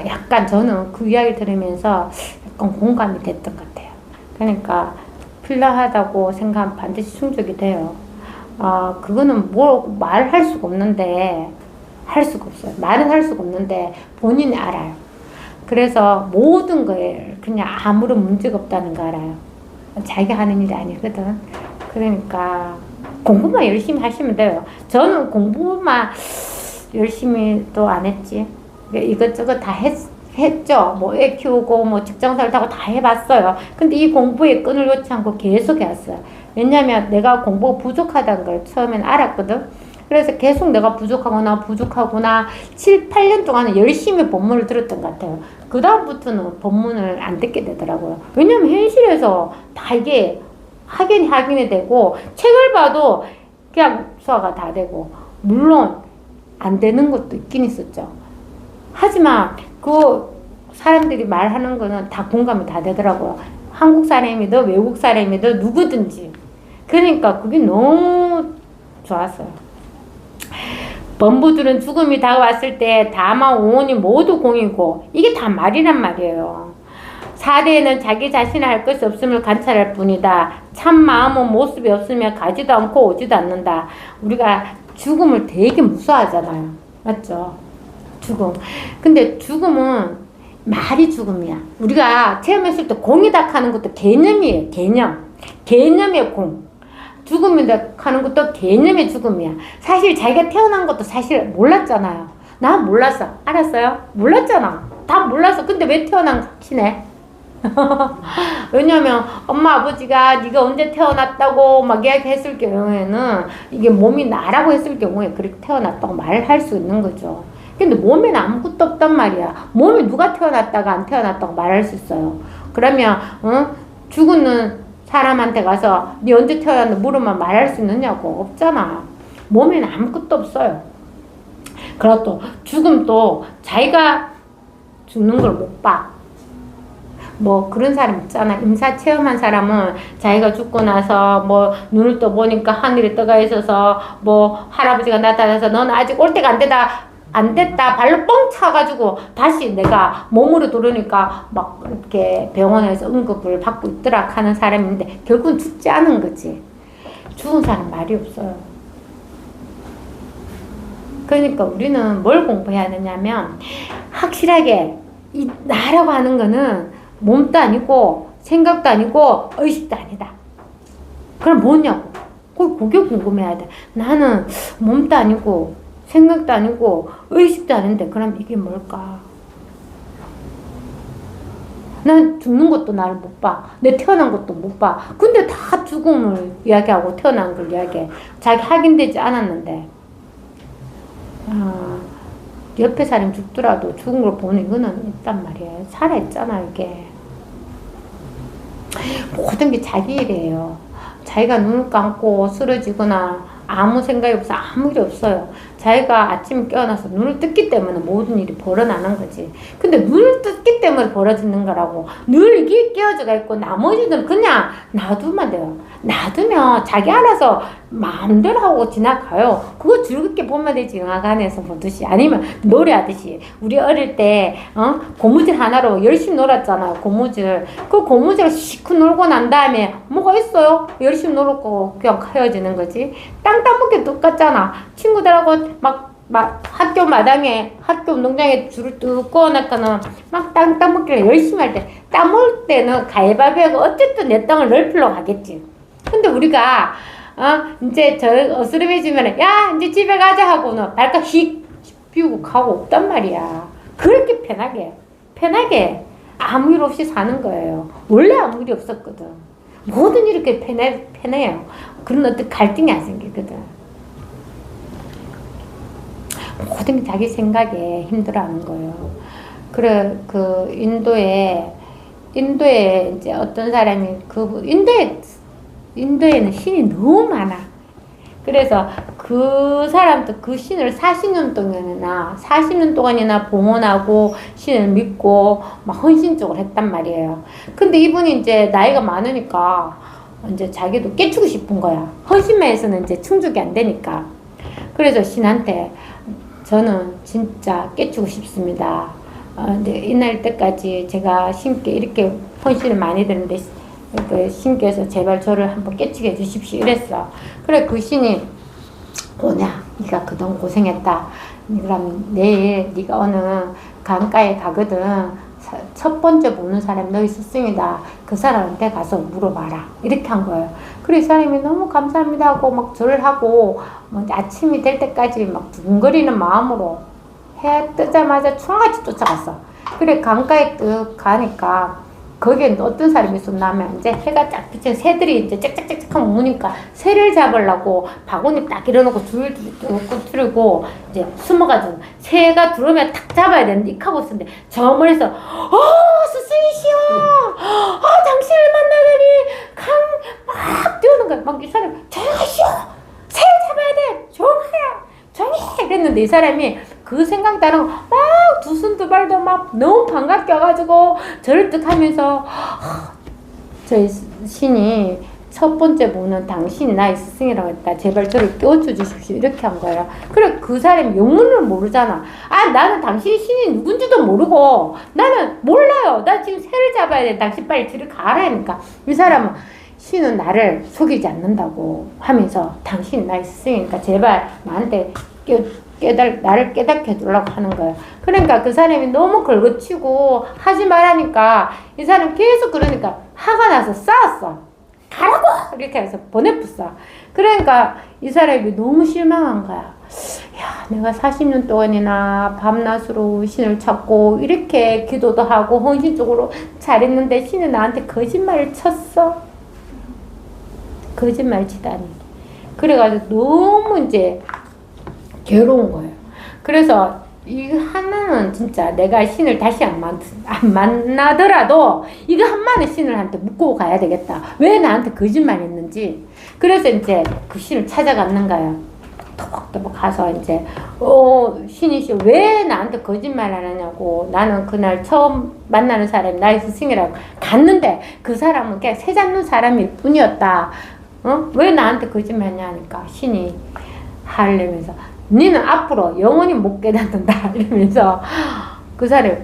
약간 저는 그 이야기를 들으면서 약간 공감이 됐던 것 같아요. 그러니까 필요하다고 생각하면 반드시 충족이 돼요. 그거는 뭐 말할 수가 없는데, 할 수가 없어요. 말은 할 수가 없는데 본인이 알아요. 그래서 모든 거에 그냥 아무런 문제가 없다는 거 알아요. 자기가 하는 일이 아니거든. 그러니까 공부만 열심히 하시면 돼요. 저는 공부만 열심히 또 안 했지. 이것저것 다 했죠. 뭐 애 키우고 뭐 직장생활 하고 다 해봤어요. 근데 이 공부에 끈을 놓지 않고 계속 해왔어요. 왜냐면 내가 공부가 부족하다는 걸 처음엔 알았거든. 그래서 계속 내가 부족하구나 7, 8년 동안은 열심히 본문을 들었던 것 같아요. 그 다음부터는 본문을 안 듣게 되더라고요. 왜냐면 현실에서 다 이게 확인이 되고, 책을 봐도 그냥 소화가 다 되고, 물론 안 되는 것도 있긴 있었죠. 하지만 그 사람들이 말하는 거는 다 공감이 다 되더라고요. 한국 사람이든 외국 사람이든 누구든지. 그러니까 그게 너무 좋았어요. 범부들은 죽음이 다가왔을 때 다만 오온이 모두 공이고, 이게 다 말이란 말이에요. 사대에는 자기 자신을 할 것이 없음을 관찰할 뿐이다. 참 마음은 모습이 없으면 가지도 않고 오지도 않는다. 우리가 죽음을 되게 무서워하잖아요. 맞죠? 죽음. 근데 죽음은 말이 죽음이야. 우리가 체험했을 때 공이다 하는 것도 개념이에요. 개념의 공. 죽음이다 하는 것도 개념의 죽음이야. 사실 자기가 태어난 것도 사실 몰랐잖아요. 나 몰랐어. 알았어요? 몰랐잖아. 다 몰랐어. 근데 왜 태어난 치네? 왜냐면 엄마 아버지가 네가 언제 태어났다고 막 이야기했을 경우에는, 이게 몸이 나라고 했을 경우에 그렇게 태어났다고 말을 할 수 있는 거죠. 근데 몸에는 아무것도 없단 말이야. 몸에 누가 태어났다가 안 태어났다고 말할 수 있어요. 그러면 죽은 사람한테 가서 네 언제 태어났는지 물으면 말할 수 있느냐고. 없잖아. 몸에는 아무것도 없어요. 그리고 또 죽음도 자기가 죽는 걸 못 봐. 뭐 그런 사람 있잖아. 임사 체험한 사람은 자기가 죽고 나서 뭐 눈을 떠 보니까 하늘에 떠가 있어서 뭐 할아버지가 나타나서 넌 아직 올 때가 안 됐다 발로 뻥 차가지고 다시 내가 몸으로 들어오니까 막 이렇게 병원에서 응급을 받고 있더라 하는 사람인데 결국은 죽지 않은 거지. 죽은 사람 말이 없어요. 그러니까 우리는 뭘 공부해야 되냐면 확실하게 이 나라고 하는 거는 몸도 아니고 생각도 아니고 의식도 아니다. 그럼 뭐냐고. 그게 궁금해야 돼. 나는 몸도 아니고 생각도 아니고 의식도 아닌데 그럼 이게 뭘까? 난 죽는 것도 나를 못 봐. 내 태어난 것도 못 봐. 근데 다 죽음을 이야기하고 태어난 걸 이야기해. 자기 확인되지 않았는데 옆에 사람 죽더라도 죽은 걸 보는 이거는 있단 말이에요. 살아있잖아 이게. 모든 게 자기 일이에요. 자기가 눈을 감고 쓰러지거나 아무 생각이 없어 아무 일이 없어요. 자기가 아침에 깨어나서 눈을 뜯기 때문에 모든 일이 벌어나는 거지. 근데 눈을 뜯기 때문에 벌어지는 거라고. 늘 이게 깨어져가 있고 나머지는 그냥 놔두면 돼요. 놔두면 자기 알아서 마음대로 하고 지나가요. 그거 즐겁게 보면 되지. 영화관에서 보듯이 아니면 노래하듯이. 우리 어릴 때 고무줄 하나로 열심히 놀았잖아요. 고무줄. 그 고무줄 시크 놀고 난 다음에 뭐가 있어요? 열심히 놀았고 그냥 헤어지는 거지. 땅 따먹기 똑같잖아. 친구들하고 막 학교 마당에 학교 운동장에 줄을 뚝 꺼놨거나 막 땅 따먹기를 열심히 할 때 따먹을 때는 가위바위보하고 어쨌든 내 땅을 넓히려고 하겠지. 근데 우리가 이제 저 어스름해지면 야 이제 집에 가자 하고는 발가락 휙 비우고 가고 없단 말이야. 그렇게 편하게 아무 일 없이 사는 거예요. 원래 아무 일이 없었거든. 모든 일이 이렇게 편해요. 그런 어떤 갈등이 안 생기거든. 모든 게 자기 생각에 힘들어하는 거예요. 그래 그 인도에 이제 어떤 사람이 인도에는 신이 너무 많아. 그래서 그 사람도 그 신을 40년 동안이나 봉헌하고 신을 믿고 막 헌신적으로 했단 말이에요. 근데 이분이 이제 나이가 많으니까 이제 자기도 깨추고 싶은 거야. 헌신만 해서는 이제 충족이 안 되니까. 그래서 신한테 저는 진짜 깨추고 싶습니다. 근데 이날 때까지 제가 신께 이렇게 헌신을 많이 드는데 그 신께서 제발 저를 한번 깨치게 해주십시오 이랬어. 그래 그 신이 뭐냐 네가 그동안 고생했다. 그럼 내일 네가 어느 강가에 가거든. 첫 번째 보는 사람이 너희 스승이다. 그 사람한테 가서 물어봐라. 이렇게 한 거예요. 그래 이 사람이 너무 감사합니다 하고 막 절을 하고 뭐 아침이 될 때까지 막 두근거리는 마음으로 해 뜨자마자 총같이 쫓아갔어. 그래 강가에 뜩 가니까 거기에 어떤 사람이 있었냐면 이제 해가 쫙 비친 새들이 이제 짹짹짹짹 하고 우니까 새를 잡으려고 바구니 딱 일어놓고 줄을 틀고 이제 숨어가지고 새가 들어오면 탁 잡아야 되는데 이 하고 있었는데 저 멀리서 스승이시여 당신을 만나다니 막 뛰어오는 거야. 막 이 사람이 조용하시오 새를 잡아야 돼 조용해 이랬는데 이 사람이 그 생각 따라 막 두 손 두 발도 막 너무 반갑게 와가지고 저를 뜩 하면서 저희 신이 첫 번째 보는 당신이 나의 스승이라고 했다. 제발 저를 깨워줘 주십시오. 이렇게 한 거예요. 그래 그 사람이 영문을 모르잖아. 나는 당신이 신이 누군지도 모르고 나는 몰라요. 나 지금 새를 잡아야 돼. 당신 빨리 뒤를 가라니까. 이 사람은 신은 나를 속이지 않는다고 하면서 당신이 나의 스승이니까 제발 나한테 나를 깨닫게 해주려고 하는 거예요. 그러니까 그 사람이 너무 걸거치고 하지 말라니까 이 사람 계속 그러니까 화가 나서 싸웠어. 가라고! 이렇게 해서 보내pus어. 그러니까 이 사람이 너무 실망한 거야. 야, 내가 40년 동안이나 밤낮으로 신을 찾고 이렇게 기도도 하고 헌신적으로 잘했는데 신이 나한테 거짓말을 쳤어. 거짓말 치다니. 그래가지고 너무 이제 괴로운 거예요. 그래서 이 하나는 진짜 내가 신을 다시 안 만나더라도 이거 한마디 신을한테 묻고 가야 되겠다. 왜 나한테 거짓말 했는지. 그래서 이제 그 신을 찾아갔는 거예요. 토박토박 가서 이제 신이시여 왜 나한테 거짓말 안 하냐고. 나는 그날 처음 만나는 사람이 나의 스승이라고 갔는데 그 사람은 그냥 새 잡는 사람일 뿐이었다. 왜 나한테 거짓말 하냐니까 신이 화를 내면서 니는 앞으로 영원히 못 깨닫는다 이러면서 그 사람이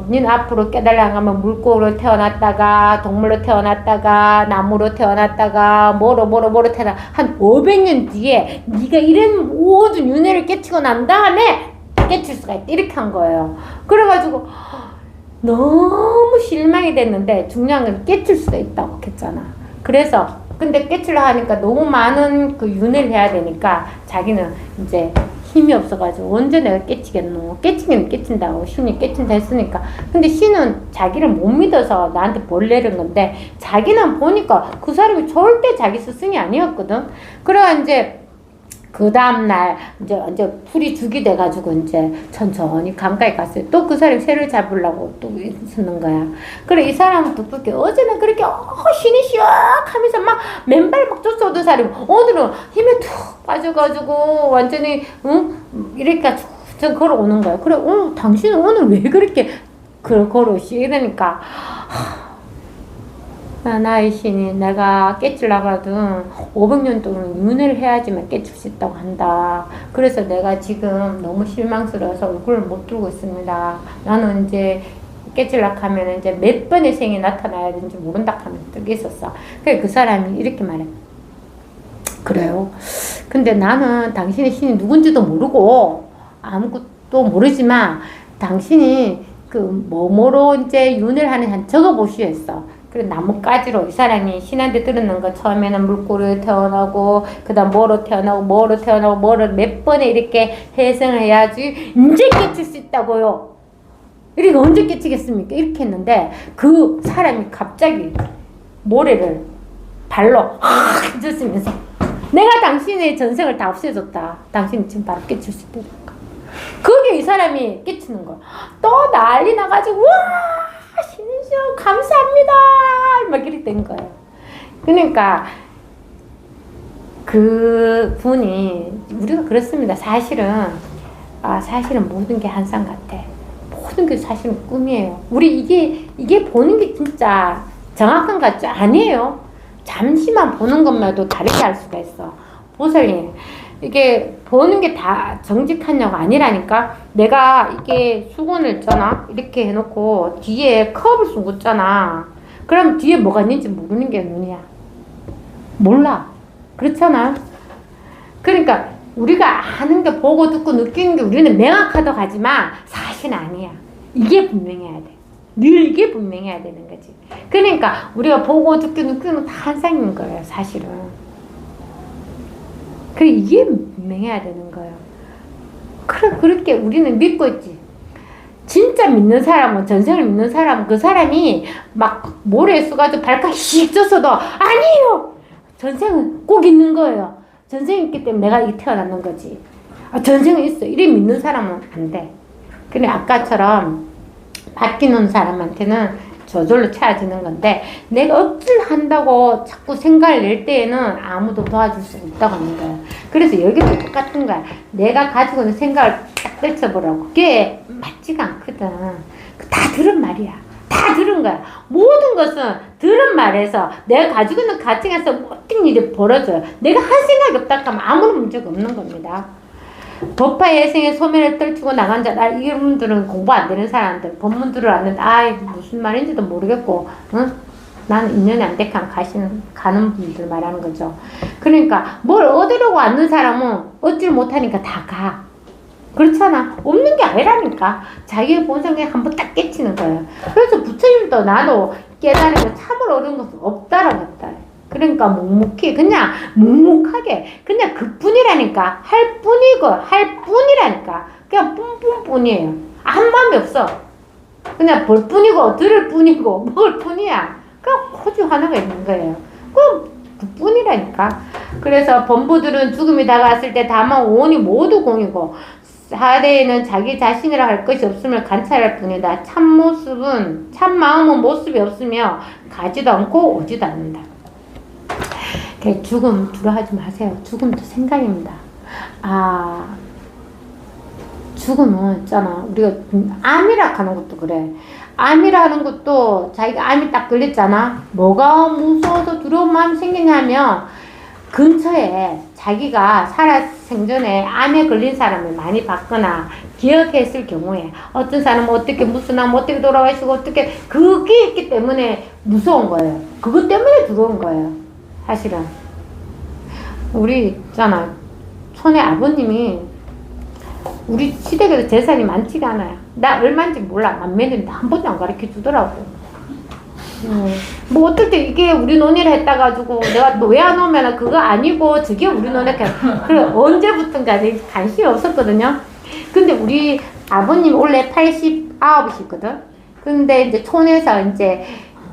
닌 앞으로 깨달라 하면 물고기로 태어났다가 동물로 태어났다가 나무로 태어났다가 뭐로 태어나 한 500년 뒤에 네가 이런 모든 윤회를 깨치고 난 다음에 깨칠 수가 있다 이렇게 한 거예요. 그래가지고 너무 실망이 됐는데 중요한 건 깨칠 수가 있다고 했잖아. 그래서 근데 깨치려 하니까 너무 많은 그 윤회를 해야 되니까 자기는 이제 힘이 없어가지고 언제 내가 깨치겠노. 깨치긴 깨친다고 신이 깨친다 했으니까. 근데 신은 자기를 못 믿어서 나한테 벌 내린 건데 자기는 보니까 그 사람이 절대 자기 스승이 아니었거든. 그래가 이제 그 다음날 이제 풀이 죽이 돼가지고 이제 천천히 강가에 갔어요. 또 그 사람이 새를 잡으려고 또 있었는 거야. 그래 이 사람은 돋보게 어제는 그렇게 신이 시원하면서 막 맨발 막 쫓아오던 사람이 오늘은 힘에 툭 빠져가지고 완전히 이렇게 쭉 걸어오는 거야. 그래 당신은 오늘 왜 그렇게 걸어오시 이러니까 나의 신이 내가 깨치려거든 500년 동안 윤회를 해야지만 깨칠 수 있다고 한다. 그래서 내가 지금 너무 실망스러워서 얼굴을 못 들고 있습니다. 나는 이제 깨치려고 하면 이제 몇 번의 생이 나타나야 되는지 모른다 하면 뜨게 있었어. 그래 그 사람이 이렇게 말해. 그래요. 근데 나는 당신의 신이 누군지도 모르고 아무것도 모르지만 당신이 그 뭐뭐로 이제 윤회를 하는 한 적어보시오 했어. 그래 나뭇가지로 이 사람이 신한테 들었는 거 처음에는 물고기로 태어나고 그 다음 뭐로 태어나고 뭐를 몇 번에 이렇게 해석을 해야지 이제 깨칠 수 있다고요. 이렇게 언제 깨치겠습니까? 이렇게 했는데 그 사람이 갑자기 모래를 발로 확 줬으면서 내가 당신의 전생을 다 없애줬다. 당신이 지금 바로 깨칠 수 있다니까. 그게 이 사람이 깨치는 거야. 또 난리 나가지고 와 신이시여 감사합니다 막 이렇게 된 거예요. 그러니까 그 분이 우리가 그렇습니다. 사실은 모든 게 한상 같아. 모든 게 사실은 꿈이에요. 우리 이게 보는 게 진짜 정확한 것 같죠? 아니에요. 잠시만 보는 것만도 다르게 할 수가 있어. 보살님 이게 보는 게 다 정직하냐고 아니라니까. 내가 이게 수건을 있잖아 이렇게 해놓고 뒤에 컵을 쏟았잖아. 그럼 뒤에 뭐가 있는지 모르는 게 눈이야. 몰라. 그렇잖아. 그러니까 우리가 아는 게 보고 듣고 느끼는 게 우리는 명확하다고 하지만 사실은 아니야. 이게 분명해야 돼. 늘 이게 분명해야 되는 거지. 그러니까 우리가 보고 듣고 느끼는 건 다 한상인 거예요. 사실은. 그래 이게 분명해야 되는 거예요. 그래 그렇게 우리는 믿고 있지. 진짜 믿는 사람은 전생을 믿는 사람은 그 사람이 막 모래에 쏘가지고 발가락 씩 쪘어도 아니에요. 전생은 꼭 있는 거예요. 전생이 있기 때문에 내가 이렇게 태어났는 거지. 전생은 있어. 이래 믿는 사람은 안 돼. 그래 아까처럼 바뀌는 사람한테는 저절로 찾아지는 건데 내가 억지를 한다고 자꾸 생각을 낼 때에는 아무도 도와줄 수 없다고 하는 거야. 그래서 여기도 똑같은 거야. 내가 가지고 있는 생각을 딱 떨쳐보라고. 그게 맞지가 않거든. 다 들은 말이야. 다 들은 거야. 모든 것은 들은 말에서 내가 가지고 있는 가정에서 모든 일이 벌어져요. 내가 할 생각이 없다 하면 아무런 문제가 없는 겁니다. 법화 예생의 소멸을 떨치고 나간 자라. 이분들은 공부 안 되는 사람들, 법문들을 아는데 무슨 말인지도 모르겠고 나는 인연이 안 되게 가는 분들 말하는 거죠. 그러니까 뭘 얻으려고 앉는 사람은 얻지를 못하니까 다 가. 그렇잖아. 없는 게 아니라니까. 자기의 본성에 한번 딱 깨치는 거예요. 그래서 부처님도 나도 깨달으면 참으로 얻은 것은 없다라고 했다. 그러니까 묵묵히 그냥 묵묵하게 그냥 그뿐이라니까. 할 뿐이라니까. 그냥 뿐뿐뿐이에요. 아무 마음이 없어. 그냥 볼 뿐이고 들을 뿐이고 먹을 뿐이야. 그냥 호주 하나가 있는 거예요. 그뿐이라니까. 그래서 범부들은 죽음이 다가왔을 때 다만 오온이 모두 공이고 사대에는 자기 자신이라 할 것이 없음을 관찰할 뿐이다. 참마음은 모습이 없으며 가지도 않고 오지도 않는다. 죽음 두려워하지 마세요. 죽음도 생각입니다. 죽음은 있잖아. 우리가 암이라 하는 것도 그래. 암이라는 것도 자기가 암이 딱 걸렸잖아. 뭐가 무서워서 두려운 마음이 생기냐면 근처에 자기가 생전에 암에 걸린 사람을 많이 봤거나 기억했을 경우에 어떤 사람은 어떻게 무슨 암 어떻게 돌아가시고 어떻게 그게 있기 때문에 무서운 거예요. 그것 때문에 두려운 거예요. 사실은 우리 있잖아 손에 아버님이 우리 시댁에도 재산이 많지가 않아요. 나 얼마인지 몰라. 남매들이 한 번도 안 가르쳐 주더라고. 뭐 어떨 때 이게 우리 논의를 했다 가지고 내가 또 왜 안 오면 그거 아니고 저게 우리 논의 그래 언제부턴가 관심이 없었거든요. 근데 우리 아버님 원래 89이시거든. 근데 이제 촌에서 이제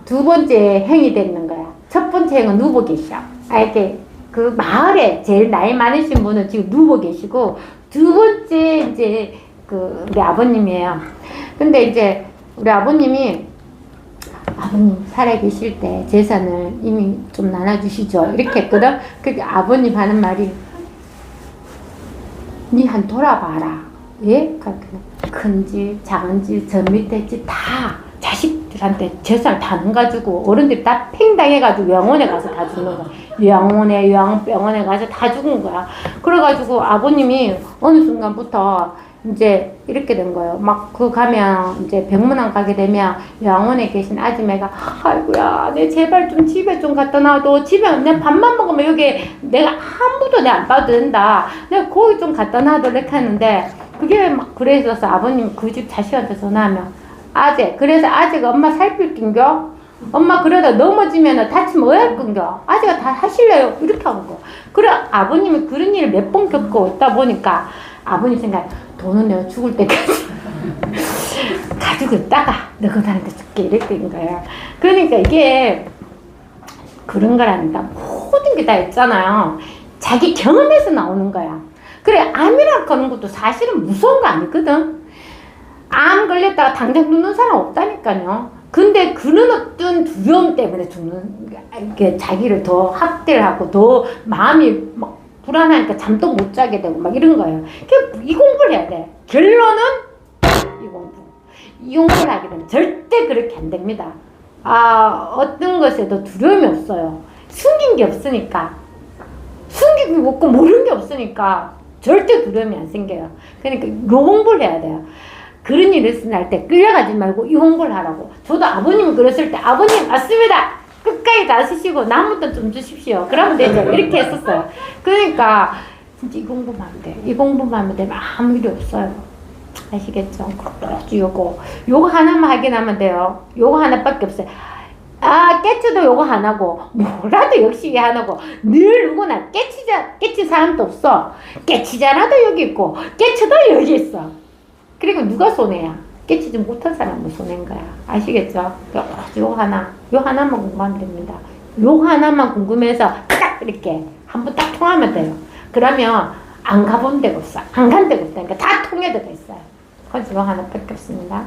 두 번째 행이 됐는 거야. 첫 번째 행은 누워 계셔. 이렇게 그 마을에 제일 나이 많으신 분은 지금 누워 계시고 두 번째 이제 그 우리 아버님이에요. 근데 이제 우리 아버님이 아버님 살아계실 때 재산을 이미 좀 나눠주시죠. 이렇게 했거든. 그게 아버님 하는 말이 니 한 돌아봐라. 예? 큰 집, 작은 집, 저 밑에 집 다 자식들한테 재산을 다 넣어가지고 어른들이 다 팽당해가지고 요양원에 가서 다 죽는 거야. 요양원에 요양병원에 가서 다 죽은 거야. 그래가지고 아버님이 어느 순간부터 이제 이렇게 된 거예요. 막 그 가면 이제 병문안 가게 되면 요양원에 계신 아줌매가 아이고야 내 제발 좀 집에 좀 갖다 놔둬. 집에 내 밥만 먹으면 여기 내가 아무도 내 안 봐도 된다. 내가 거기 좀 갖다 놔둬 이렇게 하는데 그게 막 그래서 아버님 그 집 자식한테 전화하면 아재 그래서 아재가 엄마 살필 낀겨? 엄마 그러다 넘어지면 다치면 어할 건겨? 아재가 다 하실래요? 이렇게 하는 거. 그래 아버님이 그런 일을 몇 번 겪고 있다 보니까 아버님 생각 돈은 내가 죽을 때까지 가지고 있다가 너희들한테 줄게 이렇게 된 거예요. 그러니까 이게 그런 거라니까 모든 게 다 있잖아요. 자기 경험에서 나오는 거야. 그래 암이라고 하는 것도 사실은 무서운 거 아니거든. 암 걸렸다가 당장 죽는 사람 없다니까요. 근데 그런 어떤 두려움 때문에 죽는 게 자기를 더 학대를 하고 더 마음이 막 불안하니까 잠도 못 자게 되고 막 이런 거예요. 이 공부를 해야 돼. 결론은 이 공부. 이 공부를 하게 되면 절대 그렇게 안 됩니다. 어떤 것에도 두려움이 없어요. 숨긴 게 없으니까. 숨긴 게 없고 모르는 게 없으니까 절대 두려움이 안 생겨요. 그러니까 이 공부를 해야 돼요. 그런 일을 일어날 때 끌려가지 말고 이 공부를 하라고. 저도 아버님이 그랬을 때 아버님 맞습니다. 끝까지 다 쓰시고 남부터 좀 주십시오. 그러면 되죠. 이렇게 했었어요. 그러니까 진짜 이 공부만 하면 돼. 이 공부만 하면 되면 아무 일이 없어요. 아시겠죠? 그렇지 요거 하나만 하긴 하면 돼요. 요거 하나밖에 없어요. 깨쳐도 요거 하나고 뭐라도 역시 하나고 늘 누구나 깨친 사람도 없어. 깨치잖아도 여기 있고 깨쳐도 여기 있어. 그리고 누가 손해야? 깨치지 못한 사람은 손해인 거야. 아시겠죠? 요 하나만 공부하면 됩니다. 요 하나만 궁금해서 딱 이렇게 한번 딱 통하면 돼요. 그러면 안 가본 데가 없어. 안 간 데가 없다니까 다 통해도 됐어요. 그래서 요 하나밖에 없습니다.